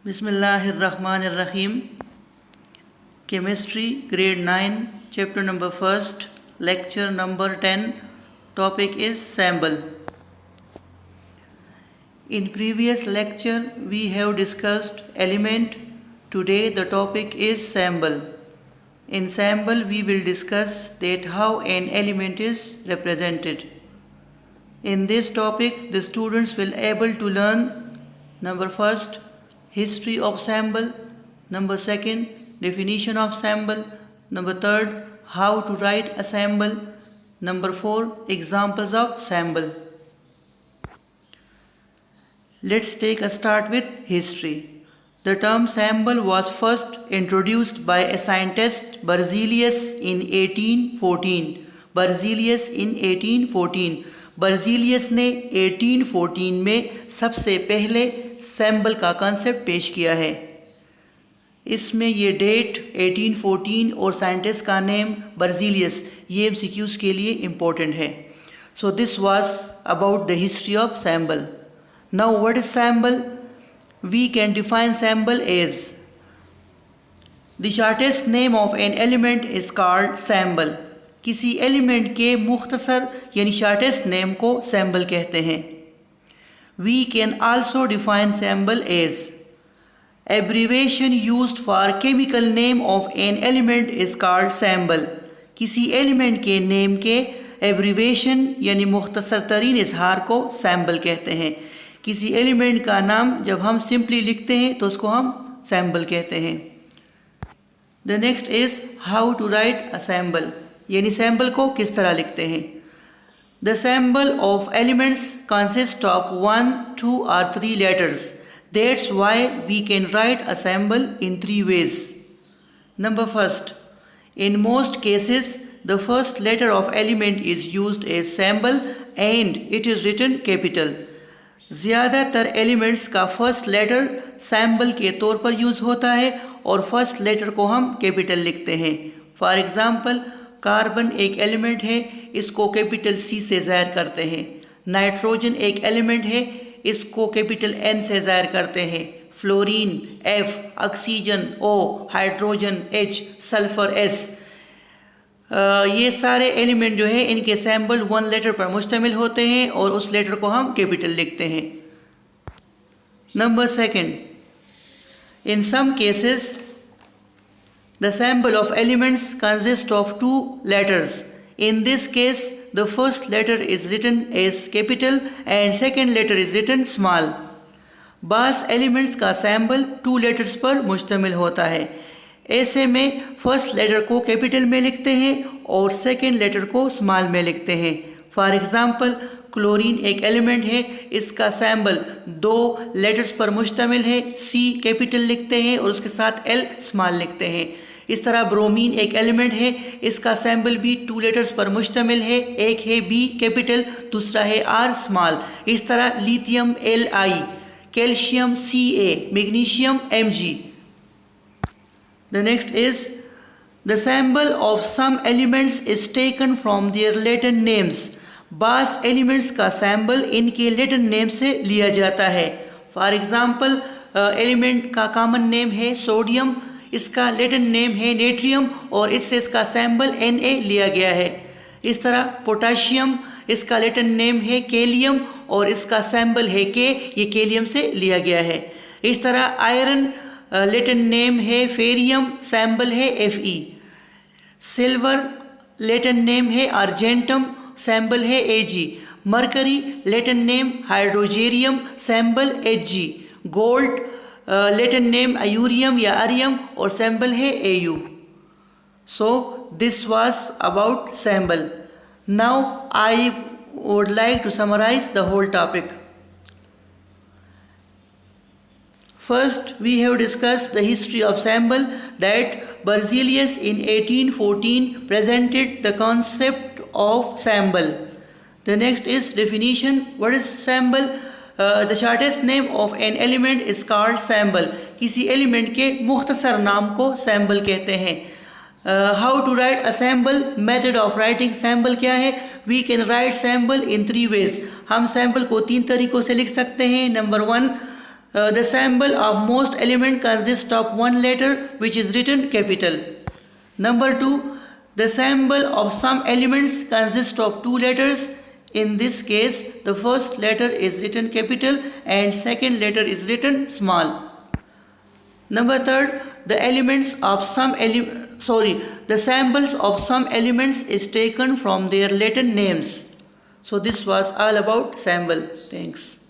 Bismillahirrahmanirrahim. Chemistry, grade 9, chapter number 1st, lecture number 10. Topic is sample. In previous lecture, we have discussed element. Today, the topic is sample. In sample, we will discuss that how an element is represented. In this topic, the students will able to learn number first, history of sample, number second, definition of sample, number third, how to write a sample, number four, examples of sample. Let's take a start with history. The term sample was first introduced by a scientist Berzelius in 1814. Berzelius in 1814. Berzelius ने 1814 में सबसे पहले sample का concept पेश किया है. इसमें ये डेट 1814 और साइंटिस्ट का नेम बर्जीलियस, ये एमसीक्यूज़ के लिए इम्पोर्टेंट है. So this was about the history of symbol. Now what is symbol? We can define symbol as the shortest name of an element is called symbol. किसी element के मुख्तसर यानी shortest name को symbol कहते हैं. We can also define symbol as abbreviation used for chemical name of an element is called symbol. किसी element के name के एब्रीवेशन यानी मुख्तसर तरीन इजहार को सैम्पल कहते हैं. किसी एलिमेंट का नाम जब हम सिंपली लिखते हैं तो उसको हम सैम्पल कहते हैं. The next is how to write a symbol, यानी सैम्पल को किस तरह लिखते हैं. The symbol of elements consist of 1, 2 or 3 letters. That's why we can write a sample in 3 ways. Number first, in most cases the first letter of element is used as sample and it is written capital. ज़्यादातर elements का first letter sample के तौर पर use होता है और first letter को हम कैपिटल लिखते हैं. फॉर एग्ज़ाम्पल, कार्बन एक एलिमेंट है, इसको कैपिटल सी से ज़ाहिर करते हैं. नाइट्रोजन एक एलिमेंट है, इसको कैपिटल एन से ज़ाहिर करते हैं. Fluorine F, oxygen O, hydrogen H, sulphur S. ये सारे एलिमेंट जो है इनके सैम्पल 1 लेटर पर मुश्तमिल होते हैं और उस लेटर को हम कैपिटल लिखते हैं. Number second, in some cases the sample of elements consists of 2 letters. In this case, the first letter is written as capital and second letter is written small. बास एलिमेंट्स का sample 2 letters पर मुश्तमिल होता है. ऐसे में first letter को capital में लिखते हैं और सेकेंड लेटर को स्मॉल में लिखते हैं. फॉर एग्ज़ाम्पल, क्लोरीन एक एलिमेंट है, इसका सैम्पल 2 लेटर्स पर मुश्तमिल है. सी कैपिटल लिखते हैं और उसके साथ एल स्मॉल लिखते हैं. इस तरह ब्रोमीन एक एलिमेंट है, इसका सैम्पल भी 2 लेटर्स पर मुश्तमिल है. एक है बी कैपिटल, दूसरा है आर स्मॉल. इस तरह lithium L I, calcium C A, magnesium M G. The next is the symbol of some elements is taken from their Latin names. बास एलिमेंट्स का सैम्पल इनके लैटिन नेम से लिया जाता है. फॉर एग्ज़ाम्पल, एलिमेंट का कॉमन नेम है sodium, इसका लैटिन नेम है नेट्रियम और इससे इसका सैम्पल Na लिया गया है. इस तरह पोटाशियम, इसका लैटिन नेम है कैलियम और इसका सैम्पल है के, ये कैलियम से लिया गया है. इस तरह आयरन लैटिन नेम है फेरियम, सैम्पल है Fe. सिल्वर लैटिन नेम है अर्जेंटम, सैम्पल है Ag. Mercury Latin name hydrargyrum, symbol Hg. Gold Latin name aurum या अरियम और सैम्पल है Au. So this was about symbol. Now I would like to summarize the whole topic. First, we have discussed the history of sample, that Berzelius in 1814 presented the concept of sample. The next is definition. What is sample? The shortest name of an element is called sample. किसी element के मुख्तसर नाम को symbol कहते हैं. How to write a sample? Method of writing sample क्या है? We can write sample in 3 ways. हम सैम्पल को 3 तरीक़ों से लिख सकते हैं. Number 1, The symbol of most element consists of one letter which is written capital. Number 2, the symbol of some elements consists of two letters. In this case, the first letter is written capital and second letter is written small. Number 3, the symbols of some elements is taken from their Latin names. So this was all about symbol. Thanks.